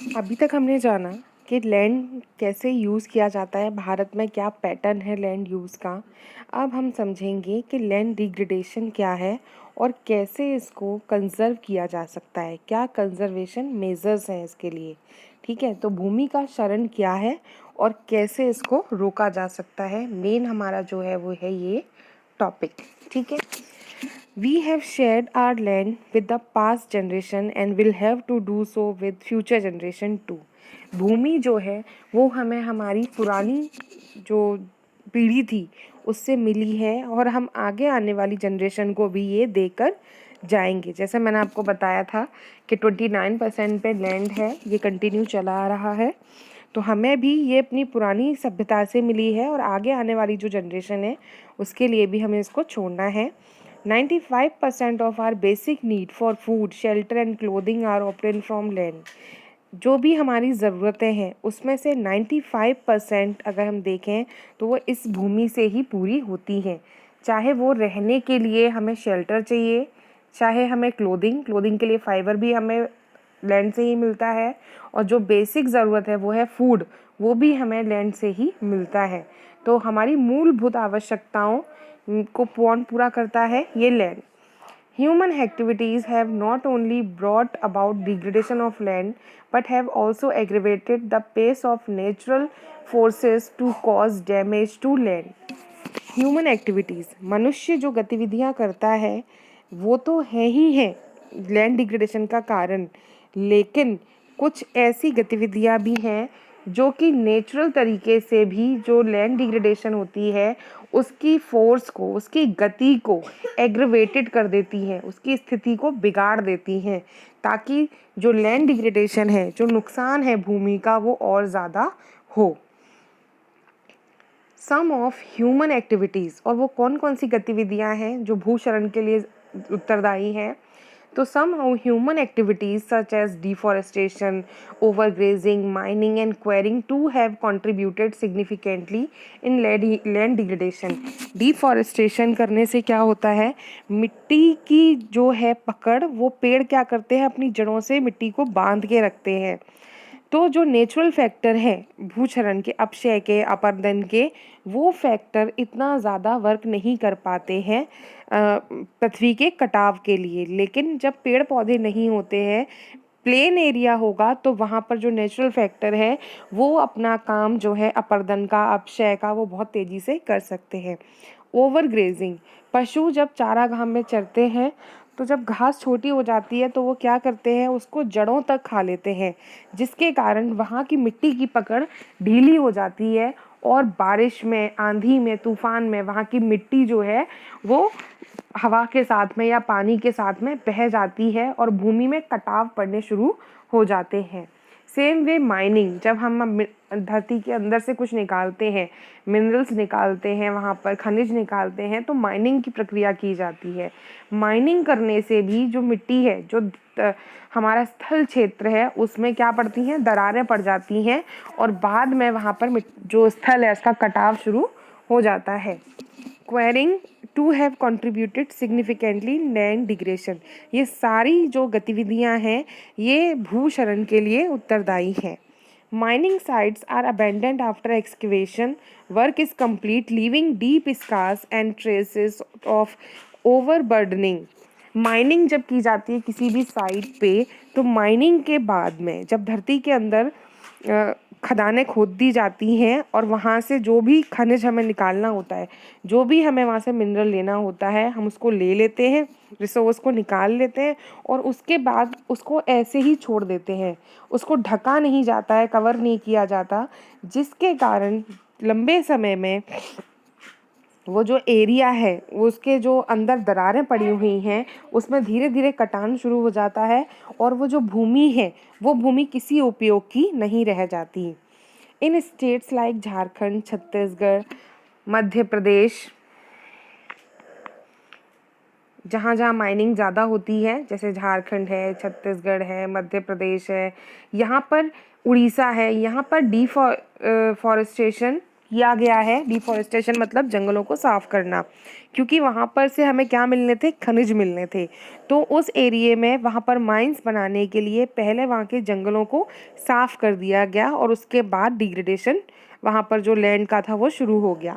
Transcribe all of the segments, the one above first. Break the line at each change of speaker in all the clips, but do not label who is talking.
अभी तक हमने जाना कि लैंड कैसे यूज़ किया जाता है, भारत में क्या पैटर्न है लैंड यूज़ का। अब हम समझेंगे कि लैंड डिग्रेडेशन क्या है और कैसे इसको कंज़र्व किया जा सकता है, क्या कंज़र्वेशन मेजर्स हैं इसके लिए। ठीक है, तो भूमि का क्षरण क्या है और कैसे इसको रोका जा सकता है, मेन हमारा जो है वो है ये टॉपिक। ठीक है, we have shared our land with the past generation and will have to do so with future generation too. भूमि जो है वो हमें हमारी पुरानी जो पीढ़ी थी उससे मिली है और हम आगे आने वाली जनरेशन को भी ये देकर जाएंगे। जैसे मैंने आपको बताया था कि 29% पे लैंड है, ये कंटिन्यू चला आ रहा है, तो हमें भी ये अपनी पुरानी सभ्यता से मिली है और आगे आने वाली जो जनरेशन है उसके लिए भी हमें इसको छोड़ना है। 95% of our basic need for food, shelter and clothing are obtained from land. जो भी हमारी ज़रूरतें हैं उसमें से 95% अगर हम देखें तो वो इस भूमि से ही पूरी होती हैं। चाहे वो रहने के लिए हमें शेल्टर चाहिए, चाहे हमें क्लोथिंग के लिए फाइबर भी हमें लैंड से ही मिलता है, और जो बेसिक ज़रूरत है वो है फूड, वो भी हमें लैंड से ही मिलता है। तो हमारी मूलभूत आवश्यकताओं को कौन पूरा करता है? ये land. Human activities have not only brought about degradation of land but have also aggravated the pace of natural forces to cause damage to land. Human activities, मनुष्य जो गतिविधियाँ करता है वो तो है ही है लैंड डिग्रेडेशन का कारण, लेकिन कुछ ऐसी गतिविधियाँ भी हैं जो कि नेचुरल तरीके से भी जो लैंड डिग्रेडेशन होती है उसकी फोर्स को, उसकी गति को एग्रवेटेड कर देती हैं, उसकी स्थिति को बिगाड़ देती हैं, ताकि जो लैंड डिग्रेडेशन है, जो नुकसान है भूमि का, वो और ज़्यादा हो। सम ऑफ ह्यूमन एक्टिविटीज़, और वो कौन कौन सी गतिविधियाँ हैं जो भूक्षरण के लिए उत्तरदायी हैं? तो some human activities such as deforestation, overgrazing, mining and quarrying to have contributed significantly in land degradation. Deforestation करने से क्या होता है, मिट्टी की जो है पकड़, वो पेड़ क्या करते हैं, अपनी जड़ों से मिट्टी को बांध के रखते हैं। तो जो नेचुरल फैक्टर है भूक्षरण के, अपक्षय के, अपरदन के, वो फैक्टर इतना ज़्यादा वर्क नहीं कर पाते हैं पृथ्वी के कटाव के लिए। लेकिन जब पेड़ पौधे नहीं होते हैं, प्लेन एरिया होगा, तो वहाँ पर जो नेचुरल फैक्टर है वो अपना काम जो है अपरदन का, अपक्षय का, वो बहुत तेज़ी से कर सकते हैं। ओवर ग्रेजिंग, पशु जब चारागाह में चरते हैं तो जब घास छोटी हो जाती है तो वो क्या करते हैं, उसको जड़ों तक खा लेते हैं, जिसके कारण वहाँ की मिट्टी की पकड़ ढीली हो जाती है और बारिश में, आंधी में, तूफान में वहाँ की मिट्टी जो है वो हवा के साथ में या पानी के साथ में बह जाती है और भूमि में कटाव पड़ने शुरू हो जाते हैं। सेम वे माइनिंग, जब हम धरती के अंदर से कुछ निकालते हैं, मिनरल्स निकालते हैं, वहाँ पर खनिज निकालते हैं, तो माइनिंग की प्रक्रिया की जाती है। माइनिंग करने से भी जो मिट्टी है, जो हमारा स्थल क्षेत्र है, उसमें क्या पड़ती हैं, दरारें पड़ जाती हैं और बाद में वहाँ पर जो स्थल है उसका कटाव शुरू हो जाता है। Quarrying to have contributed significantly land degradation, ये सारी जो गतिविधियां हैं ये भूक्षरण के लिए उत्तरदायी हैं। Mining sites are abandoned after excavation, work is complete leaving deep scars and traces of overburdening. Mining जब की जाती है किसी भी साइट पे, तो माइनिंग के बाद में जब धरती के अंदर खदानें खोद दी जाती हैं और वहाँ से जो भी खनिज हमें निकालना होता है, जो भी हमें वहाँ से मिनरल लेना होता है, हम उसको ले लेते हैं, रिसोर्स को निकाल लेते हैं और उसके बाद उसको ऐसे ही छोड़ देते हैं, उसको ढका नहीं जाता है, कवर नहीं किया जाता, जिसके कारण लंबे समय में वो जो एरिया है, वो उसके जो अंदर दरारें पड़ी हुई हैं उसमें धीरे धीरे कटान शुरू हो जाता है और वो जो भूमि है वो भूमि किसी उपयोग की नहीं रह जाती। इन स्टेट्स लाइक झारखंड, छत्तीसगढ़, मध्य प्रदेश, जहाँ जहाँ माइनिंग ज़्यादा होती है, जैसे झारखंड है, छत्तीसगढ़ है, मध्य प्रदेश है, यहाँ पर उड़ीसा है, यहाँ पर डिफॉरेस्टेशन किया गया है। डिफॉरेस्टेशन मतलब जंगलों को साफ करना, क्योंकि वहाँ पर से हमें क्या मिलने थे, खनिज मिलने थे। तो उस एरिए में वहाँ पर माइंस बनाने के लिए पहले वहाँ के जंगलों को साफ कर दिया गया और उसके बाद डिग्रेडेशन वहाँ पर जो लैंड का था वो शुरू हो गया।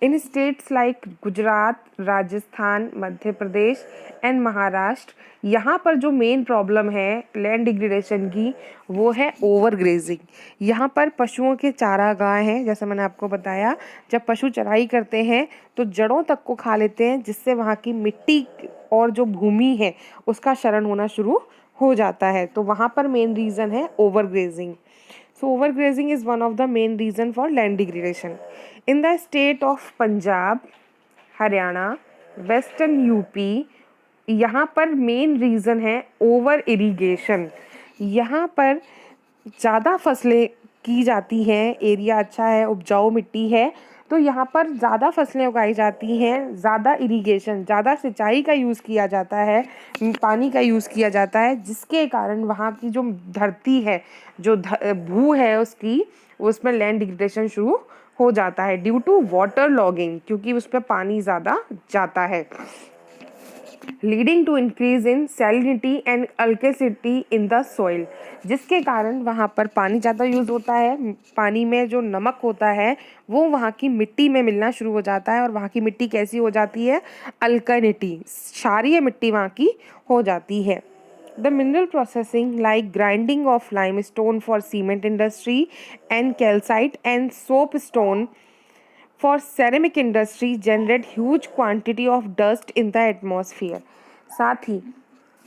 In states like Gujarat, Rajasthan, Madhya Pradesh and Maharashtra, यहाँ पर जो मेन प्रॉब्लम है लैंड डिग्रेडेशन की वो है ओवर ग्रेजिंग। यहाँ पर पशुओं के चारागाह हैं, जैसे मैंने आपको बताया, जब पशु चराई करते हैं तो जड़ों तक को खा लेते हैं, जिससे वहाँ की मिट्टी और जो भूमि है उसका क्षरण होना शुरू हो जाता है। तो वहाँ पर मेन रीज़न है over grazing. So overgrazing is one of the main reason for land degradation. In the state of Punjab, Haryana, western UP, यहाँ पर मेन रीज़न है ओवर इरिगेशन। यहाँ पर ज़्यादा फसलें की जाती हैं, एरिया अच्छा है, उपजाऊ मिट्टी है, तो यहाँ पर ज़्यादा फसलें उगाई जाती हैं, ज़्यादा इरिगेशन, ज़्यादा सिंचाई का यूज़ किया जाता है, पानी का यूज़ किया जाता है, जिसके कारण वहाँ की जो धरती है, जो भू है उसकी, उसमें लैंड डिग्रेडेशन शुरू हो जाता है ड्यू टू वाटर लॉगिंग, क्योंकि उस पर पानी ज़्यादा जाता है। Leading to increase in salinity and अल्केसिटी इन द सॉइल, जिसके कारण वहाँ पर पानी ज़्यादा यूज़ होता है, पानी में जो नमक होता है वो वहाँ की मिट्टी में मिलना शुरू हो जाता है, और वहाँ की मिट्टी कैसी हो जाती है, अल्कनिटी, क्षारीय मिट्टी वहाँ की हो जाती है। The mineral processing like grinding of limestone for cement industry and calcite and soapstone for ceramic industry generate huge quantity of dust in the atmosphere। साथ ही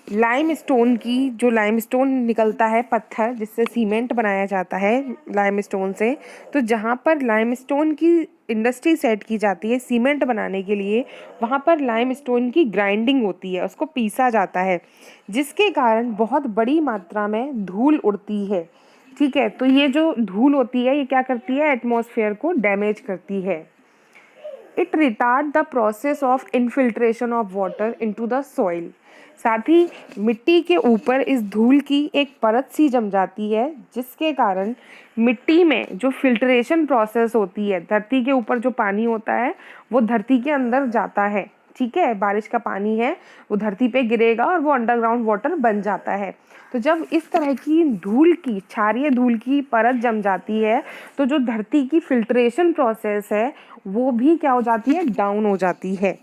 लाइमस्टोन की, जो लाइमस्टोन निकलता है पत्थर जिससे सीमेंट बनाया जाता है लाइमस्टोन से, तो जहाँ पर लाइमस्टोन की इंडस्ट्री सेट की जाती है सीमेंट बनाने के लिए, वहाँ पर लाइमस्टोन की ग्राइंडिंग होती है, उसको पीसा जाता है, जिसके कारण बहुत बड़ी मात्रा में धूल उड़ती है। ठीक है, तो ये जो धूल होती है ये क्या करती है, एटमॉस्फेयर को डैमेज करती है। It retard the process of infiltration of water into the soil. साथ ही मिट्टी के ऊपर इस धूल की एक परत सी जम जाती है, जिसके कारण मिट्टी में जो फिल्ट्रेशन प्रोसेस होती है, धरती के ऊपर जो पानी होता है वो धरती के अंदर जाता है। ठीक है, बारिश का पानी है वो धरती पे गिरेगा और वो अंडरग्राउंड वाटर बन जाता है। तो जब इस तरह की धूल की, क्षारीय धूल की परत जम जाती है, तो जो धरती की फिल्ट्रेशन प्रोसेस है वो भी क्या हो जाती है, डाउन हो जाती है।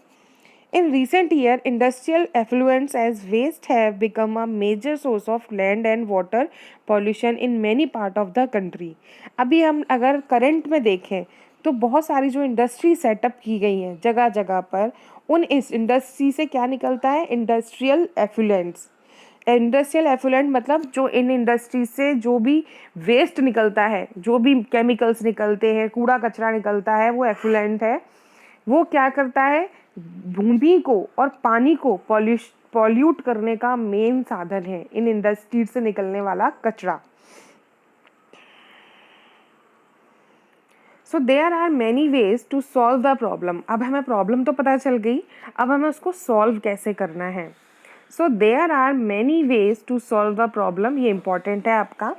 In recent year, industrial effluents as waste have become a major source of land and water pollution in many part of the country। अभी हम अगर करंट में देखें तो बहुत सारी जो इंडस्ट्री सेटअप की गई हैं जगह जगह पर, उन इस इंडस्ट्री से क्या निकलता है, इंडस्ट्रियल एफ्लुएंट्स। इंडस्ट्रियल एफ्लुएंट मतलब जो इन इंडस्ट्री से जो भी वेस्ट निकलता है, जो भी केमिकल्स निकलते हैं, कूड़ा कचरा निकलता है, वो एफ्लुएंट है। वो क्या करता है, भूमि को और पानी को पॉल्यूट करने का मेन साधन है इन इंडस्ट्री से निकलने वाला कचरा। So there are many ways to solve the problem. अब हमें प्रॉब्लम तो पता चल गई, अब हमें उसको सॉल्व कैसे करना है। So there are many ways to solve the problem, ये इंपॉर्टेंट है आपका,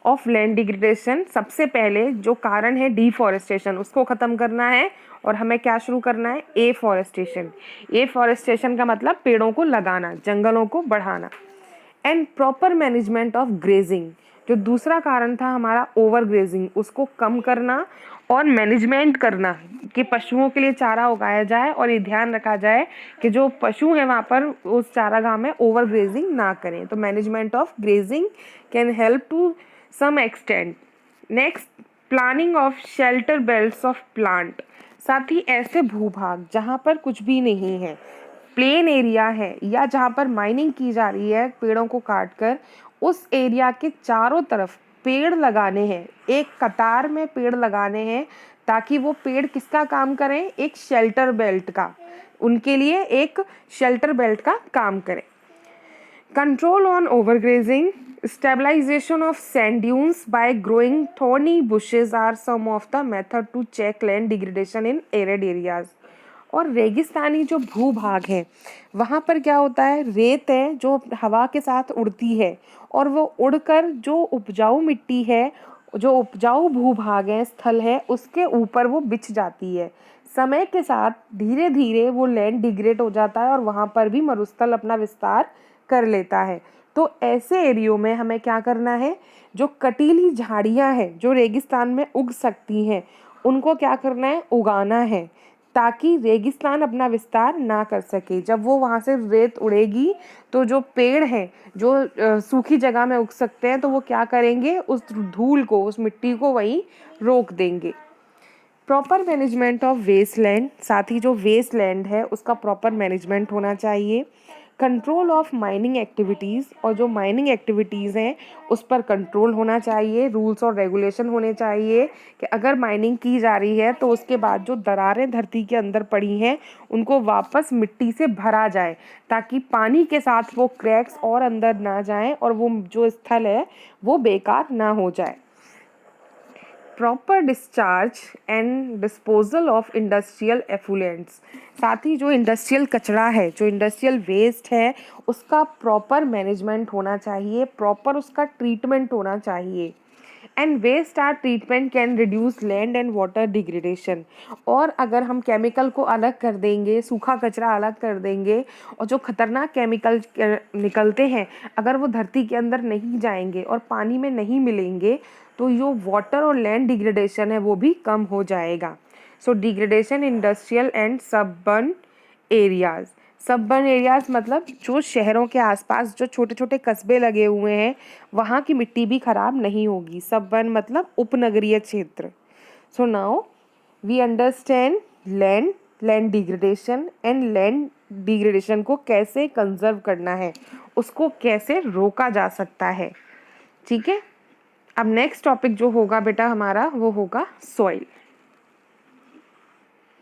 ऑफ लैंड डिग्रेडेशन। सबसे पहले जो कारण है डिफॉरेस्टेशन, उसको ख़त्म करना है और हमें क्या शुरू करना है, एफॉरेस्टेशन। एफॉरेस्टेशन का मतलब पेड़ों को लगाना, जंगलों को बढ़ाना। And proper management of grazing, जो दूसरा कारण था हमारा ओवर ग्रेजिंग, उसको कम करना और मैनेजमेंट करना कि पशुओं के लिए चारा उगाया जाए और ये ध्यान रखा जाए कि जो पशु हैं वहाँ पर उस चारागाह में ओवर ग्रेजिंग ना करें। तो management of grazing can help to some extent. Next, planning of shelter belts of plant. साथ ही ऐसे भूभाग जहाँ पर कुछ भी नहीं है, प्लेन एरिया है, या जहाँ पर माइनिंग की जा रही है पेड़ों को काट कर, उस एरिया के चारों तरफ पेड़ लगाने हैं, एक कतार में पेड़ लगाने हैं, ताकि वो पेड़ किसका काम करें, एक शेल्टर बेल्ट का, उनके लिए एक शेल्टर बेल्ट का काम करें। Control on overgrazing, stabilization of sand dunes by growing thorny bushes are some of the method to check land degradation in arid areas। और रेगिस्तानी जो भूभाग है वहाँ पर क्या होता है, रेत है जो हवा के साथ उड़ती है, और वो उड़कर जो उपजाऊ मिट्टी है जो उपजाऊ भूभाग है, स्थल है, उसके ऊपर वो बिछ जाती है। समय के साथ धीरे धीरे वो लैंड डिग्रेड हो जाता है और वहाँ पर भी मरुस्थल अपना विस्तार कर लेता है। तो ऐसे एरियो में हमें क्या करना है, जो कटीली झाड़ियाँ हैं जो रेगिस्तान में उग सकती हैं, उनको क्या करना है, उगाना है, ताकि रेगिस्तान अपना विस्तार ना कर सके। जब वो वहाँ से रेत उड़ेगी तो जो पेड़ हैं जो सूखी जगह में उग सकते हैं, तो वो क्या करेंगे, उस धूल को, उस मिट्टी को वहीं रोक देंगे। Proper management of waste land, साथ ही जो वेस्ट लैंड है उसका प्रॉपर मैनेजमेंट होना चाहिए। कंट्रोल ऑफ माइनिंग एक्टिविटीज़, और जो माइनिंग एक्टिविटीज़ हैं उस पर कंट्रोल होना चाहिए। रूल्स और रेगुलेशन होने चाहिए कि अगर माइनिंग की जा रही है तो उसके बाद जो दरारें धरती के अंदर पड़ी हैं उनको वापस मिट्टी से भरा जाए, ताकि पानी के साथ वो क्रैक्स और अंदर ना जाएं और वो जो स्थल है वो बेकार ना हो जाए। Proper discharge and disposal of industrial effluents, साथ ही जो इंडस्ट्रियल कचरा है, जो इंडस्ट्रियल वेस्ट है, उसका प्रॉपर मैनेजमेंट होना चाहिए, प्रॉपर उसका ट्रीटमेंट होना चाहिए। And waste are treatment can reduce land and water degradation, और अगर हम केमिकल को अलग कर देंगे, सूखा कचरा अलग कर देंगे, और जो खतरनाक केमिकल निकलते हैं अगर वो धरती के अंदर नहीं जाएंगे और पानी में नहीं मिलेंगे, तो जो वाटर और लैंड डिग्रेडेशन है वो भी कम हो जाएगा। So degradation industrial and suburban areas, suburban areas मतलब जो शहरों के आसपास जो छोटे छोटे कस्बे लगे हुए हैं वहाँ की मिट्टी भी खराब नहीं होगी। सबर्बन मतलब उपनगरीय क्षेत्र। So now we understand land degradation and land degradation को कैसे कंजर्व करना है, उसको कैसे रोका जा सकता है। ठीक है, अब नेक्स्ट टॉपिक जो होगा बेटा हमारा वो होगा सॉइल।